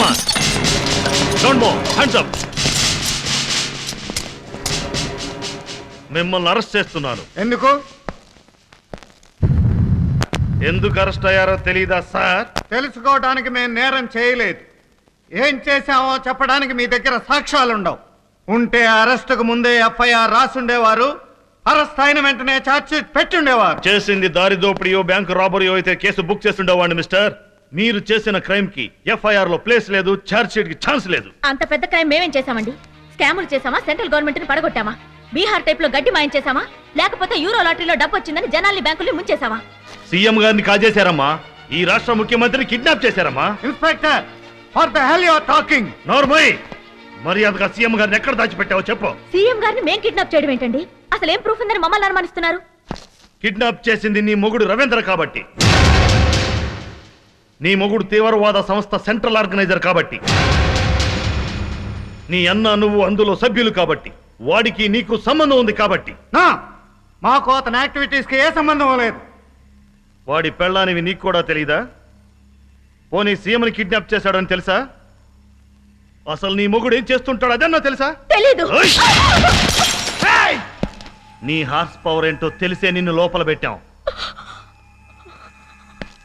Come on don't move hands up. మిమ్మల్ని arrest చేస్తున్నాను. ఎందుకు అరెస్ట్ అయ్యారో తెలీదా సార్? తెలుసుకోవడానికి మేము నేరం చేయలేదు. ఏం చేశామో చెప్పడానికి మీ దగ్గర సాక్ష్యాలుండవు. ఉంటే అరెస్టుకు ముందే ఎఫ్ఐఆర్ రాసుండేవారు, అరెస్ట్ అయిన వెంటనే ఛార్జ్షీట్ పెట్టుండేవారు. చేసింది దారి దోపిడియో బ్యాంకు రాబరీయో అయితే కేసు బుక్ చేస్తుండేవాడిని మిస్టర్. మీరు చేసిన క్రైమ్ కి ఎఫ్ఐఆర్ లో ప్లేస్ లేదు, ఛార్జ్షీట్ కి ఛాన్స్ లేదు. అంత పెద్ద క్రైమ్ మేమేం చేశామండి? స్కాములు చేశామా? సెంట్రల్ గవర్నమెంట్ ని పడగొట్టామా? బీహార్ టైప్ లో గడ్డి మాయం చేశామా? లేకపోతే యూరో లాటరీలో డబ్బు వచ్చిందని జనాల్ని బ్యాంకుల్ని ముంచేశామా? సీఎం గారిని కాజేశారమ్మా. ఈ రాష్ట్ర ముఖ్యమంత్రిని కిడ్నాప్ చేశారమ్మా. Inspector, for the hell you are talking? నోర్మై, మర్యాదగా సీఎం గారిని ఎక్కడ దాచిపెట్టావో చెప్పు. సీఎం గారిని మేం కిడ్నాప్ చేయడం ఏంటండి? అసలు ఏం ప్రూఫ్ ఉందని మమ్మల్ని అనుమానిస్తున్నారు? కిడ్నాప్ చేసింది నీ మొగుడు రవీంద్ర కాబట్టి, నీ మొగుడు తీవ్రవాద సంస్థ సెంట్రల్ ఆర్గనైజర్ కాబట్టి, నీ అన్న నువ్వు అందులో సభ్యులు కాబట్టి, వాడికి నీకు సంబంధం ఉంది కాబట్టి. మాకు అతని యాక్టివిటీస్ కి ఏ సంబంధం లేదు. వాడి పెళ్ళానివి నీకు కూడా తెలీదా? పోనీ సీఎంని కిడ్నాప్ చేశాడని తెలుసా? అసలు నీ మొగుడు ఏం చేస్తుంటాడు అదన్నా తెలుసా? తెలీదు. నీ హార్స్ పవర్ ఏంటో తెలిసే నిన్ను లోపల పెట్టాం.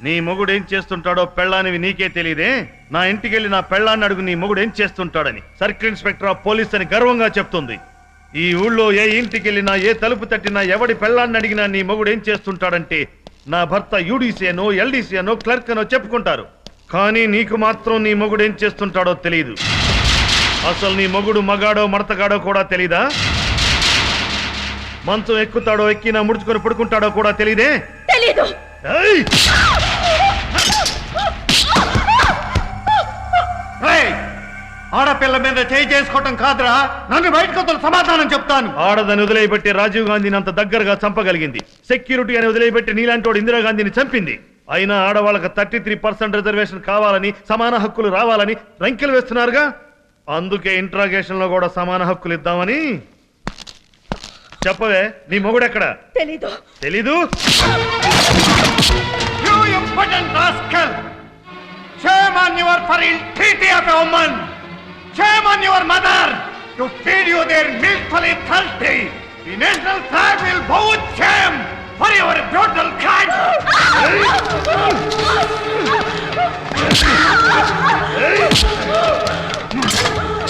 నీ మొగుడు ఏం చేస్తుంటాడో పెళ్ళానివి నీకే తెలియదే. నా ఇంటికి వెళ్ళి నా పెళ్ళాన్ని అడుగు నీ మొగుడు ఏం చేస్తుంటాడని. సర్కిల్ ఇన్స్పెక్టర్ ఆఫ్ పోలీస్ అని గర్వంగా చెప్తుంది. ఈ ఊళ్ళో ఏ ఇంటికి వెళ్ళినా, ఏ తలుపు తట్టినా, ఎవడి పెళ్ళాన్ని అడిగినా నీ మొగుడు ఏం చేస్తుంటాడంటే నా భర్త యూడీసీ అనో ఎల్డీసీ అనో క్లర్క్ అనో చెప్పుకుంటారు. కానీ నీకు మాత్రం నీ మొగుడు ఏం చేస్తుంటాడో తెలియదు. అసలు నీ మొగుడు మగాడో మడతగాడో కూడా తెలీదా? మంచం ఎక్కుతాడో ఎక్కినా ముడుచుకొని పడుకుంటాడో కూడా తెలీదే? తెలీదు. ఆడపిల్ల మీద చేయి చేసుకోవటం కాదురా, నన్ను బయటకు సమాధానం చెప్తాను. ఆడదని వదిలేయబెట్టి రాజీవ్ గాంధీని అంత దగ్గరగా చంపగలిగింది. సెక్యూరిటీ అని వదిలేయబెట్టి నీలాంటి ఇందిరాగాంధీని చంపింది. అయినా ఆడవాళ్ళకి 33% రిజర్వేషన్ కావాలని, సమాన హక్కులు రావాలని రంకెలు వేస్తున్నారుగా. అందుకే ఇంట్రాగేషన్ లో కూడా సమాన హక్కులు ఇద్దామని. చెప్పవే, నీ మొగుడెక్కడ? తెలీదు. తెలీదు? You impudent rascal! Shame on your fertility of a woman! Shame on your mother to feed you their milkfully thirsty! The national flag will bow with shame for your brutal crime!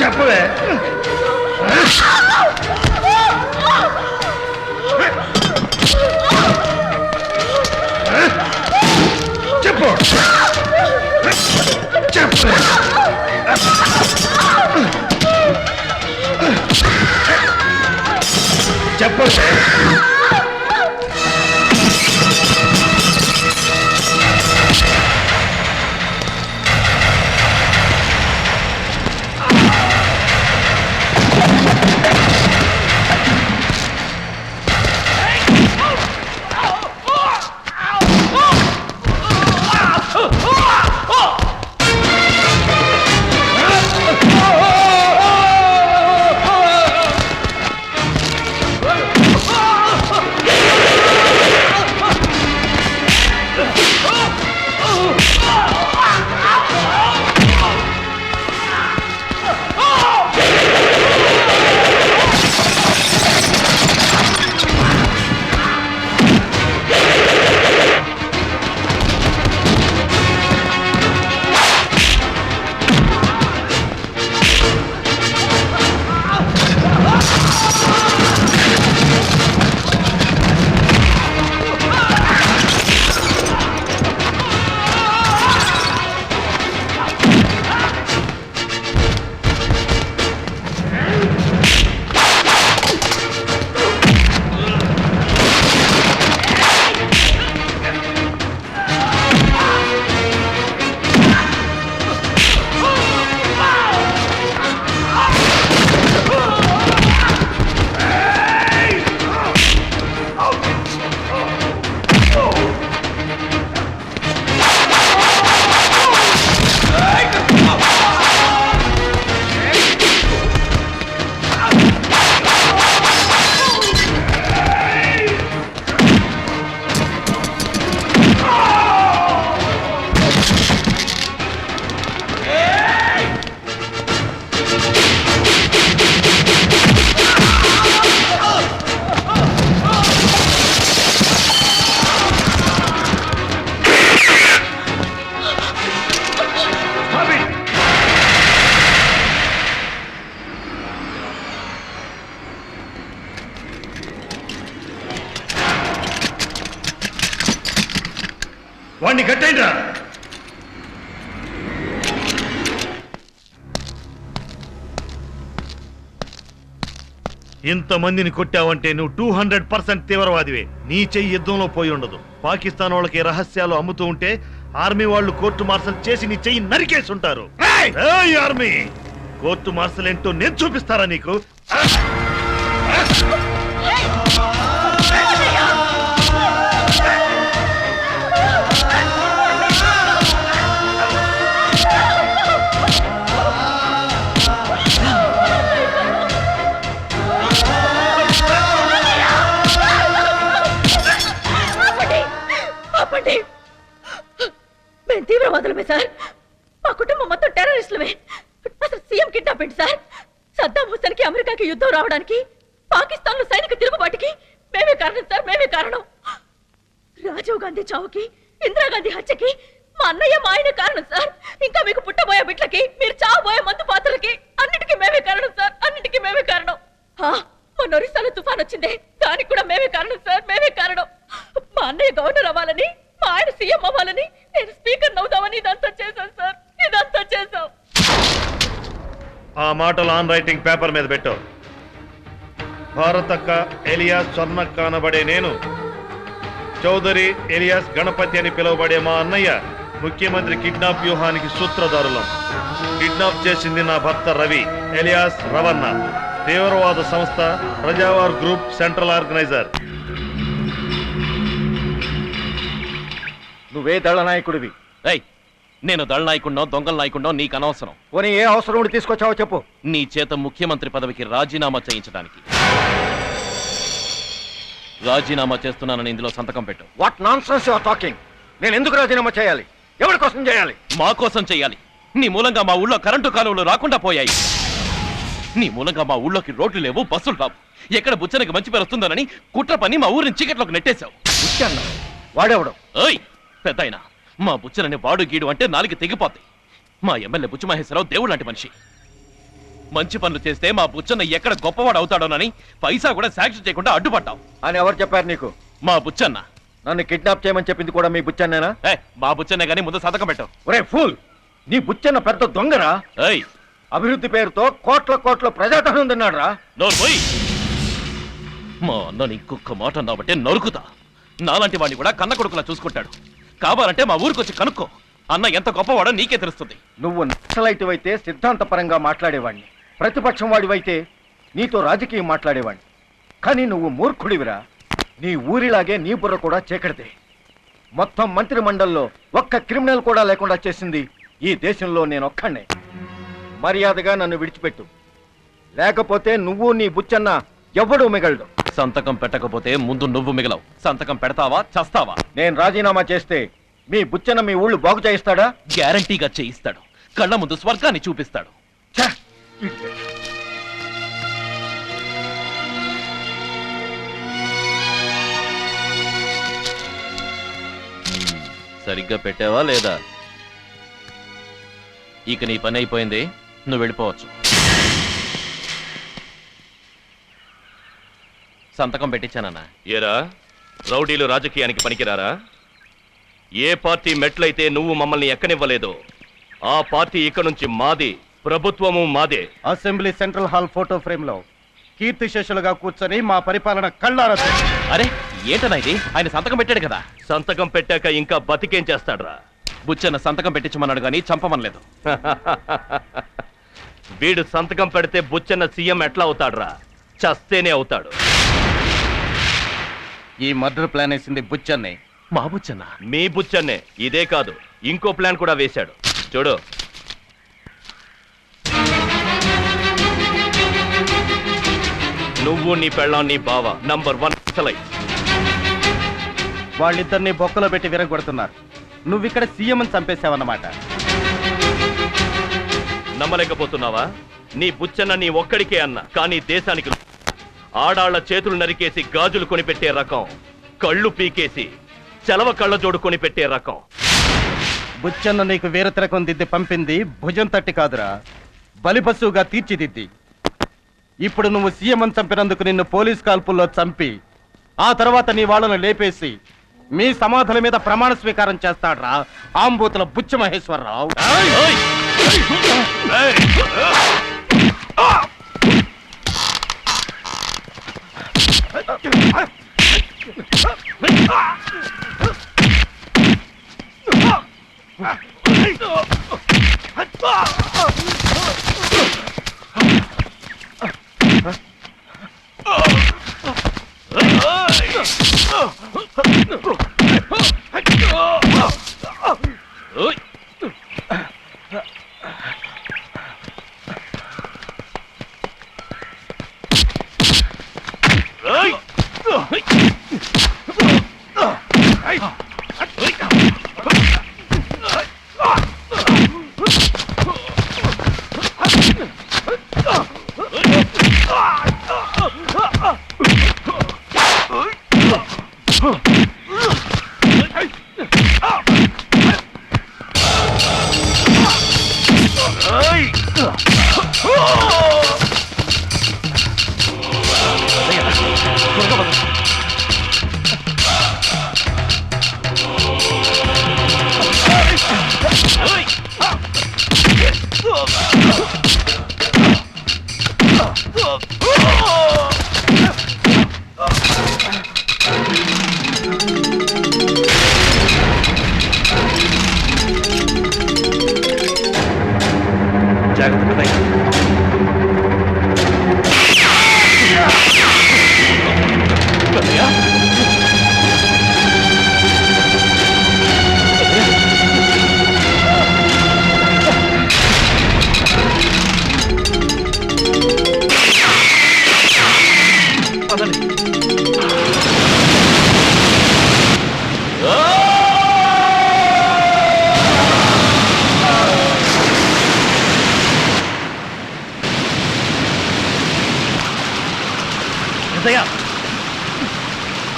చెప్పవే. చెప్పు. చెప్పు. చెప్పు. ఇంతమందిని కొట్టావంటే నువ్వు 200% తీవ్రవాదివే. నీ చెయ్యి యుద్ధంలో పోయి ఉండదు. పాకిస్తాన్ వాళ్ళకి రహస్యాలు అమ్ముతూ ఉంటే ఆర్మీ వాళ్ళు కోర్టు మార్షల్ చేసి నీ చెయ్యి నరికేసి ఉంటారు. ఆర్మీ కోర్టు మార్షల్ ఏంటో నేను చూపిస్తారా నీకు? మేము తీవ్రవాదులమే సార్. మా కుటుంబం మొత్తం టెర్రరిస్టులమే. అసలు సీఎం కిడ్నాప్ ఏంటి సార్? సద్దాం హుస్సేన్కి అమెరికాకి యుద్ధం రావడానికి, పాకిస్తాన్ లో సైనిక తిరుగుబాటుకి మేమే కారణం సార్, మేమే కారణం. రాజీవ్ గాంధీ చావుకి, ఇందిరాగాంధీ హత్యకి మా అన్నయ్య మా ఆయన కారణం సార్. ఇంకా మీకు పుట్టబోయే బిడ్లకి, మీరు చావబోయే మందు పాత్రలకి అన్నిటికీ మేమే కారణం సార్, అన్నిటికీ మేమే కారణం. మొన్న ఒరిస్సాలో తుఫాన్ వచ్చిందే, దానికి కూడా మేమే కారణం సార్, మేమే కారణం. మా అన్నయ్య గవర్నర్ అవ్వాలని, మా ఆయన సీఎం అవ్వాలని, నేను స్పీకర్ అవుదామని ఇదంతా చేశాను సార్, ఇదంతా చేశాం. ఆ మాటలు ఆన్ రైటింగ్ పేపర్ మీద పెట్టు. భారతక్క ఎలియాస్ స్వర్ణక్క అనబడే నేను, చౌదరి ఎలియాస్ గణపతి అని పిలువబడే మా అన్నయ్య ముఖ్యమంత్రి కిడ్నాప్ వ్యూహానికి సూత్రధారులం. కిడ్నాప్ చేసింది నా భర్త రవి ఎలియాస్ రవణ, తీవ్రవాద సంస్థ ప్రజావార్ గ్రూప్ సెంట్రల్ ఆర్గనైజర్. నువ్వే దళ నాయకుడివి. నేను దళ నాయకుడినో దొంగల నాయకుడినో నీకు అనవసరం. పోనీ ఏ అవసరం ఉండి తీసుకొచ్చావో చెప్పు. నీ చేత ముఖ్యమంత్రి పదవికి రాజీనామా చేయించడానికి. రాజీనామా చేస్తున్నానని ఇందులో సంతకం పెట్టు. What nonsense you are talking? నేను ఎందుకు రాజీనామా చేయాలి? ఎవరి కోసం చేయాలి? మా కోసం చేయాలి. నీ మూలంగా మా ఊళ్ళో కరెంటు కాలువలు రాకుండా పోయాయి. నీ మూలంగా మా ఊళ్ళోకి రోడ్లు లేవు, బస్సులు రావు. ఎక్కడ బుచ్చనకి మంచి పేరు వస్తుందనని కుట్ర పని మా ఊరిని చీకట్లోకి నెట్టేశావు. వాడేవడం? ఓయ్ పెద్దాయన, మా బుచ్చనని వాడు గీడు అంటే నాలుగు తెగిపోతాయి. మా ఎమ్మెల్యే బుచ్చు మహేశ్వరరావు దేవుడు లాంటి మనిషి. మంచి పనులు చేస్తే మా బుచ్చన్న ఎక్కడ గొప్పవాడు అవుతాడోనని పైసా కూడా సాక్షి చేయకుండా అడ్డుపడ్డావు అని ఎవరు చెప్పారు నీకు? మా బుచ్చన్న. నన్ను కిడ్నాప్ చేయమని చెప్పింది కూడా మీ బుచ్చన్నేనా? మా బుచ్చన్నే గానీ ముందు సంతకం పెట్టావు. ఒరే ఫూల్, నీ బుచ్చన్న పెద్ద దొంగరా. అభివృద్ధి పేరుతో కోట్ల కోట్ల ప్రజాధనం తిన్నాడు రా. నోర్మోయ్, మా అన్న ఇంకొక మాట అన్నావంటే నరుకుతా. నాలాంటి వాడిని కూడా కన్న కొడుకులా చూసుకుంటాడు. కావాలంటే మా ఊరికొచ్చి కనుక్కో. అన్న ఎంత గొప్పవాడో నీకే తెలుస్తుంది. నువ్వు నక్సలైట్ అయితే సిద్ధాంతపరంగా మాట్లాడేవాడిని, ప్రతిపక్షం వాడివైతే నీతో రాజకీయం మాట్లాడేవాడిని. కానీ నువ్వు మూర్ఖుడివిరా. నీ ఊరిలాగే నీ బుర్ర కూడా చీకటిదే. మొత్తం మంత్రి మండలిలో ఒక్క క్రిమినల్ కూడా లేకుండా చేసింది ఈ దేశంలో నేనొక్కడే. మర్యాదగా నన్ను విడిచిపెట్టు, లేకపోతే నువ్వు నీ బుచ్చన్న ఎవడూ మిగలడు. సంతకం పెట్టకపోతే ముందు నువ్వు మిగలవు. సంతకం పెడతావా చస్తావా? నేను రాజీనామా చేస్తే మీ బుచ్చన్న మీ ఊళ్ళు బాగు చేయిస్తాడా? గ్యారంటీగా చేయిస్తాడు. కళ్ళ ముందు స్వర్గాన్ని చూపిస్తాడు. సరిగ్గా పెట్టావా లేదా? ఇక నీ పని అయిపోయింది, నువ్వు వెళ్ళిపోవచ్చు. సంతకం పెట్టించానన్నా. ఏరా, రౌడీలు రాజకీయానికి పనికిరారా? ఏ పార్టీ మెట్లయితే నువ్వు మమ్మల్ని ఎక్కనివ్వలేదో ఆ పార్టీ ఇక్కడ నుంచి మాది, ప్రభుత్వము మాదే. Assembly central hall photo frame లో కీర్తిశేషులుగా కూర్చొని మా పరిపాలన కళ్ళారా. అరే ఏంటన్నా ఇది? ఆయన సంతకం పెట్టాడు కదా. సంతకం పెట్టాక ఇంకా బతికేం చేస్తాడ్రా? బుచ్చన్న సంతకం పెట్టించమన్నాడు కానీ చంపమనలేదు. వీడు సంతకం పెడితే బుచ్చన్న సీఎం ఎట్లా అవుతాడ్రా? చస్తేనే అవుతాడు. ఈ మర్డర్ ప్లాన్ వేసింది బుచ్చన్నే. మా బుచ్చన్న? మీ బుచ్చన్నే. ఇదే కాదు, ఇంకో ప్లాన్ కూడా వేశాడు. చూడు, నువ్వు నీ పెళ్ళాం నీ బావ నంబర్ 1 నక్సలైట్. వాళ్ళిద్దరిని బొక్కలో పెట్టి విరగొడుతున్నారు. నువ్విక్కడ సీఎం అని చంపేశావన్నమాట. నమ్మలేకపోతున్నావా? నీ బుచ్చన్న నీ ఒక్కడికే అన్న, కానీ దేశానికి ఆడాళ్ల చేతులు నరికేసి గాజులు కొనిపెట్టే రకం, కళ్ళు పీకేసి చలవ కళ్ళజోడు కొనిపెట్టే రకం. బుచ్చన్న నీకు వేరే తిరకం దిద్ది పంపింది భుజం తట్టి కాదురా, బలిపశువుగా తీర్చిదిద్ది. ఇప్పుడు నువ్వు సీఎం అని చంపినందుకు నిన్ను పోలీస్ కాల్పుల్లో చంపి ఆ తర్వాత నీ వాళ్ళను లేపేసి మీ సమాధుల మీద ప్రమాణ స్వీకారం చేస్తాడ్రా ఆంబూతుల బుచ్చ మహేశ్వరరావు.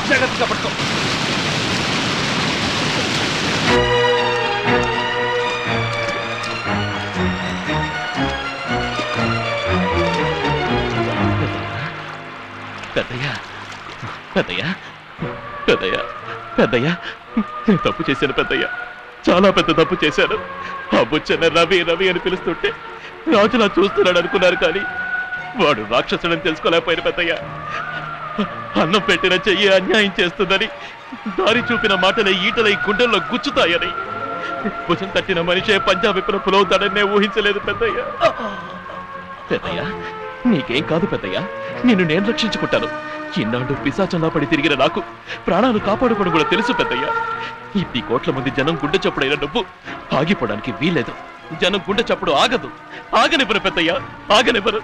జాగ్రత్తగా పట్టుకో. పెద్దయ్యా పెద్దయ్యా పెద్దయ్యా పెద్దయ్యా నేను తప్పు చేశాను పెద్దయ్యా, చాలా పెద్ద తప్పు చేశాను. ఆ బుచ్చన్న రవి రవి అని పిలుస్తుంటే రాజులా చూస్తున్నాడు అనుకున్నారు, కానీ వాడు రాక్షసుడని తెలుసుకోలేకపోయిన పెద్దయ్యా. అన్నం పెట్టిన చెయ్యి అన్యాయం చేస్తుందని, దారి చూపిన మాటలే ఈటలై గుండెల్లో గుచ్చుతాయని, భుజం తట్టిన మనిషే పంజాబీ పులవుతాడని నేను ఊహించలేదు పెద్దయ్యా. పెద్దయ్యా నీకేం కాదు పెద్దయ్యా, నిన్ను నేను రక్షించుకుంటాను. ఇన్నాళ్ళు పిశాచంలా పడి తిరిగిన నాకు ప్రాణాలు కాపాడుకోవడం కూడా తెలుసు పెద్దయ్యా. 2 కోట్ల మంది జనం గుండె చప్పుడైన నువ్వు ఆగిపోవడానికి వీల్లేదు. జనం గుండె చప్పుడు ఆగదు, ఆగనివ్వరు పెద్దయ్యా, ఆగనివ్వరు.